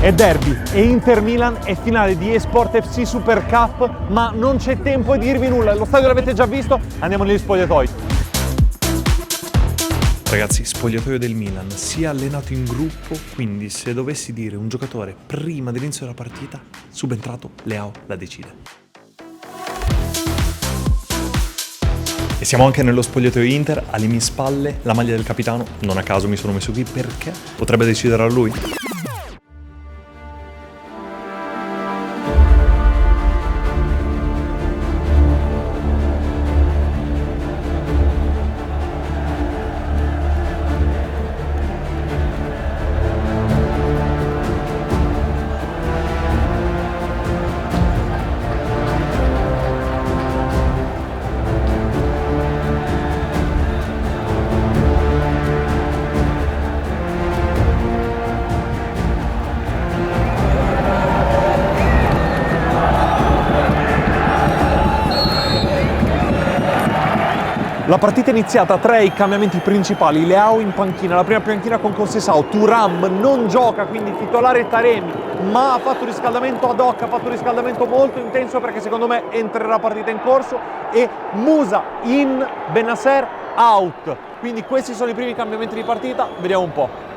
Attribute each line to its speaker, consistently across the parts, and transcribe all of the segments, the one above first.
Speaker 1: È derby, è Inter-Milan, è finale di eSport FC Super Cup, ma non c'è tempo di dirvi nulla, lo stadio l'avete già visto, andiamo negli spogliatoi.
Speaker 2: Ragazzi, spogliatoio del Milan, si è allenato in gruppo, quindi se dovessi dire un giocatore prima dell'inizio della partita, subentrato Leao la decide. E siamo anche nello spogliatoio Inter, alle mie spalle la maglia del capitano, non a caso mi sono messo qui perché potrebbe decidere a lui.
Speaker 1: La partita è iniziata, 3 i cambiamenti principali, Leao in panchina, la prima panchina con Conceição, Thuram non gioca, quindi titolare Taremi, ma ha fatto riscaldamento ad hoc, ha fatto riscaldamento molto intenso perché secondo me entrerà la partita in corso, e Musa in, Bennacer out, quindi questi sono i primi cambiamenti di partita, vediamo un po'.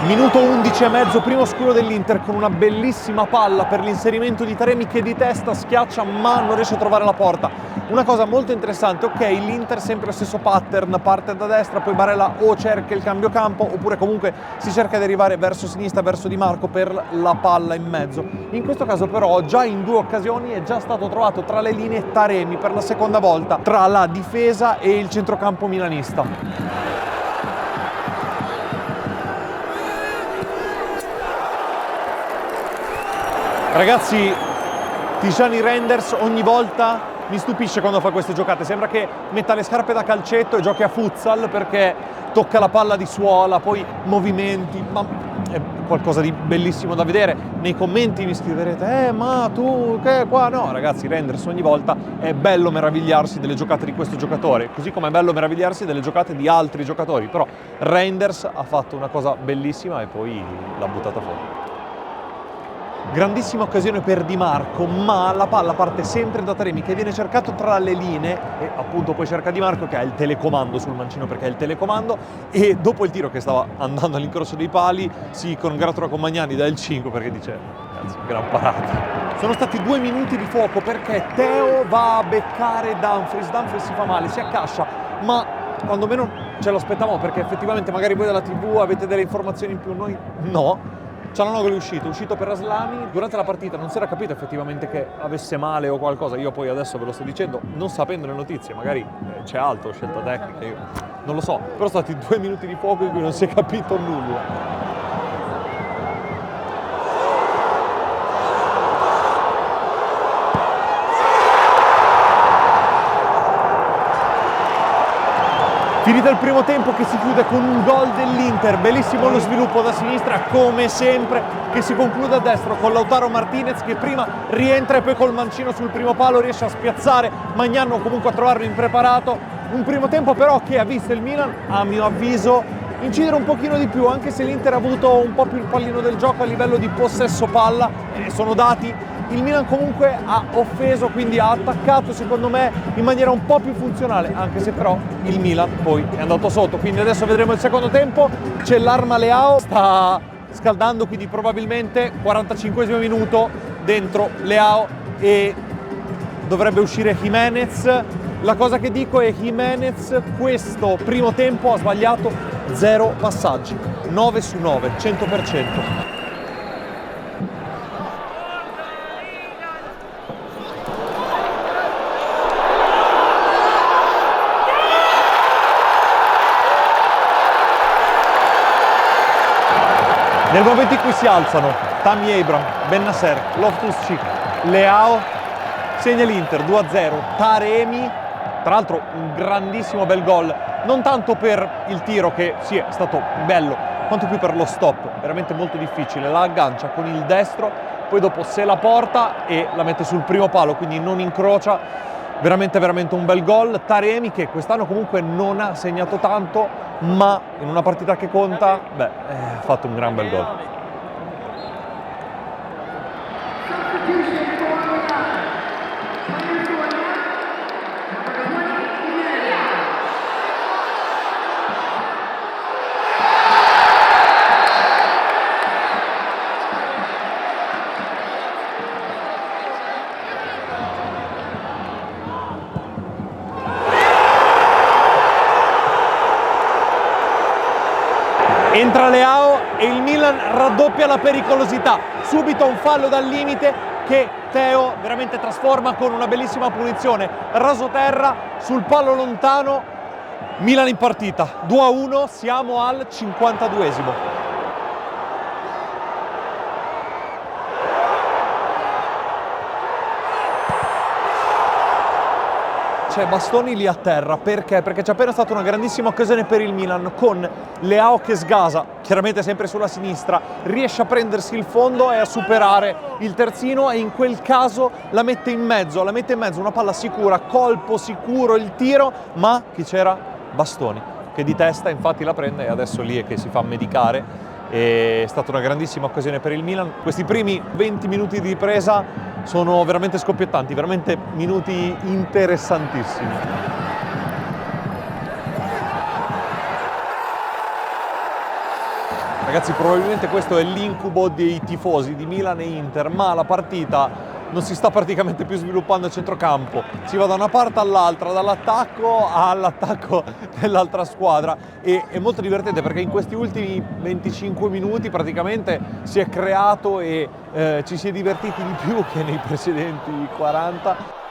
Speaker 1: Minuto 11 e mezzo, primo scuro dell'Inter con una bellissima palla per l'inserimento di Taremi che di testa schiaccia ma non riesce a trovare la porta. Una cosa molto interessante, ok, l'Inter sempre lo stesso pattern, parte da destra, poi Barella o cerca il cambio campo oppure comunque si cerca di arrivare verso sinistra, verso Di Marco per la palla in mezzo. In questo caso però già in 2 occasioni è già stato trovato tra le linee Taremi per la seconda volta, tra la difesa e il centrocampo milanista. Ragazzi, Tijani Reijnders ogni volta mi stupisce quando fa queste giocate, sembra che metta le scarpe da calcetto e giochi a futsal perché tocca la palla di suola, poi movimenti, ma è qualcosa di bellissimo da vedere. Nei commenti mi scriverete, ma tu che qua? No ragazzi, Reijnders ogni volta è bello meravigliarsi delle giocate di questo giocatore, così come è bello meravigliarsi delle giocate di altri giocatori, però Reijnders ha fatto una cosa bellissima e poi l'ha buttata fuori. Grandissima occasione per Di Marco, ma la palla parte sempre da Taremi che viene cercato tra le linee e appunto poi cerca Di Marco che ha il telecomando sul mancino perché è il telecomando, e dopo il tiro che stava andando all'incrocio dei pali si congratula con Magnani, dà il 5 perché dice ragazzi, gran parata. Sono stati 2 minuti di fuoco perché Theo va a beccare Dumfries si fa male, si accascia, ma quando meno ce lo aspettavamo perché effettivamente magari voi dalla TV avete delle informazioni in più, noi no. Cialanoglu è uscito per Aslani, durante la partita non si era capito effettivamente che avesse male o qualcosa, io poi adesso ve lo sto dicendo non sapendo le notizie, magari c'è altro, scelta tecnica, io non lo so, però sono stati 2 minuti di fuoco in cui non si è capito nulla. Finito il primo tempo che si chiude con un gol dell'Inter, bellissimo lo sviluppo da sinistra come sempre, che si conclude a destra con Lautaro Martinez che prima rientra e poi col mancino sul primo palo riesce a spiazzare Magnano, comunque a trovarlo impreparato. Un primo tempo però che ha visto il Milan, a mio avviso, incidere un pochino di più, anche se l'Inter ha avuto un po' più il pallino del gioco a livello di possesso palla, sono dati. Il Milan comunque ha offeso, quindi ha attaccato secondo me in maniera un po' più funzionale, anche se però il Milan poi è andato sotto, quindi adesso vedremo il secondo tempo. C'è l'arma Leao, sta scaldando, quindi probabilmente 45esimo minuto dentro Leao e dovrebbe uscire Jimenez. La cosa che dico è Jimenez questo primo tempo ha sbagliato 0 passaggi, 9 su 9, 100%. Nel momento in cui si alzano Tammy Abraham, Bennacer, Loftus-Cheek, Leao, segna l'Inter 2-0, Taremi, tra l'altro un grandissimo bel gol, non tanto per il tiro che sì è stato bello, quanto più per lo stop, veramente molto difficile, la aggancia con il destro, poi dopo se la porta e la mette sul primo palo, quindi non incrocia. Veramente un bel gol. Taremi, che quest'anno comunque non ha segnato tanto, ma in una partita che conta, ha fatto un gran bel gol. Entra Leao e il Milan raddoppia la pericolosità. Subito un fallo dal limite che Theo veramente trasforma con una bellissima punizione. Raso terra sul palo lontano. Milan in partita. 2-1, siamo al 52esimo. C'è Bastoni lì a terra, perché? Perché c'è appena stata una grandissima occasione per il Milan con Leao che sgasa, chiaramente sempre sulla sinistra, riesce a prendersi il fondo e a superare il terzino e in quel caso la mette in mezzo, una palla sicura, colpo sicuro il tiro, ma chi c'era? Bastoni, che di testa infatti la prende e adesso lì è che si fa medicare. È stata una grandissima occasione per il Milan. Questi primi 20 minuti di ripresa sono veramente scoppiettanti, veramente minuti interessantissimi. Ragazzi, probabilmente questo è l'incubo dei tifosi di Milan e Inter, ma la partita non si sta praticamente più sviluppando a centrocampo, si va da una parte all'altra, dall'attacco all'attacco dell'altra squadra, e è molto divertente perché in questi ultimi 25 minuti praticamente si è creato e ci si è divertiti di più che nei precedenti 40.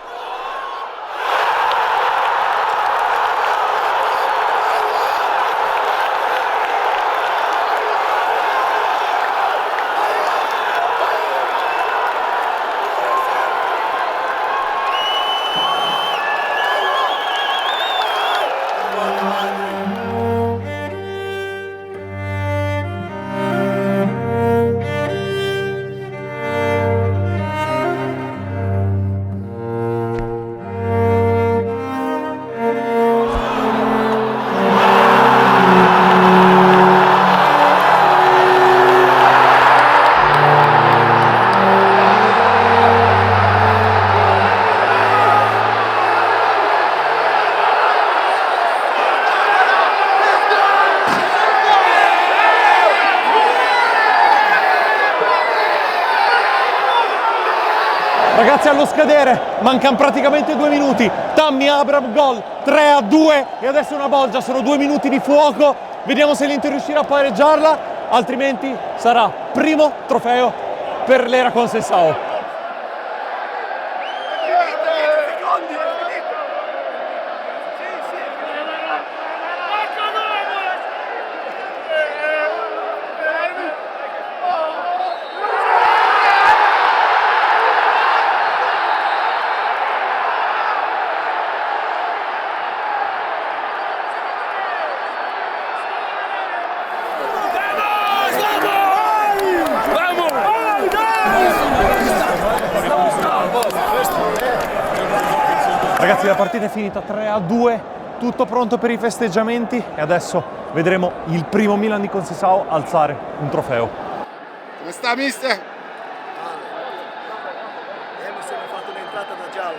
Speaker 1: Ragazzi, allo scadere mancano praticamente 2 minuti. Tammy Abraham gol, 3-2 e adesso una bolgia, sono 2 minuti di fuoco. Vediamo se l'Inter riuscirà a pareggiarla, altrimenti sarà primo trofeo per l'era con Sessao. Ragazzi, la partita è finita 3-2, tutto pronto per i festeggiamenti e adesso vedremo il primo Milan di Conceição alzare un trofeo.
Speaker 3: Come sta, mister?
Speaker 4: Emerson ha fatto un'entrata da giallo.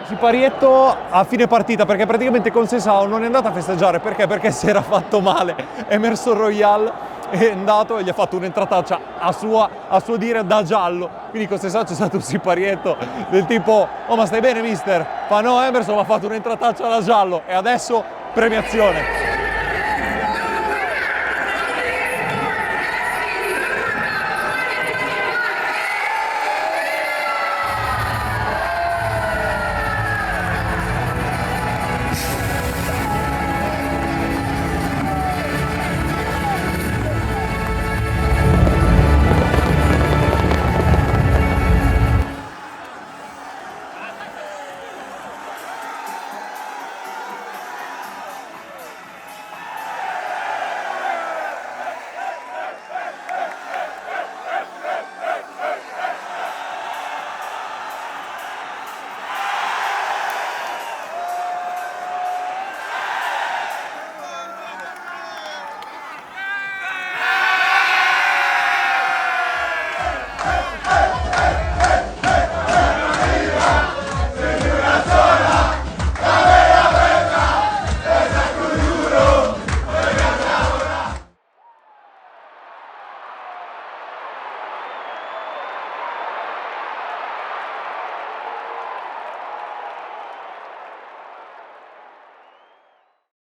Speaker 1: Siparietto a fine partita, perché praticamente Conceição non è andato a festeggiare, perché si era fatto male. Emerson Royal è andato e gli ha fatto un'entrataccia a suo dire da giallo, quindi Conceição c'è stato un siparietto del tipo: oh, ma stai bene mister? Fa no, Emerson mi ha fatto un'entrataccia da giallo e adesso premiazione.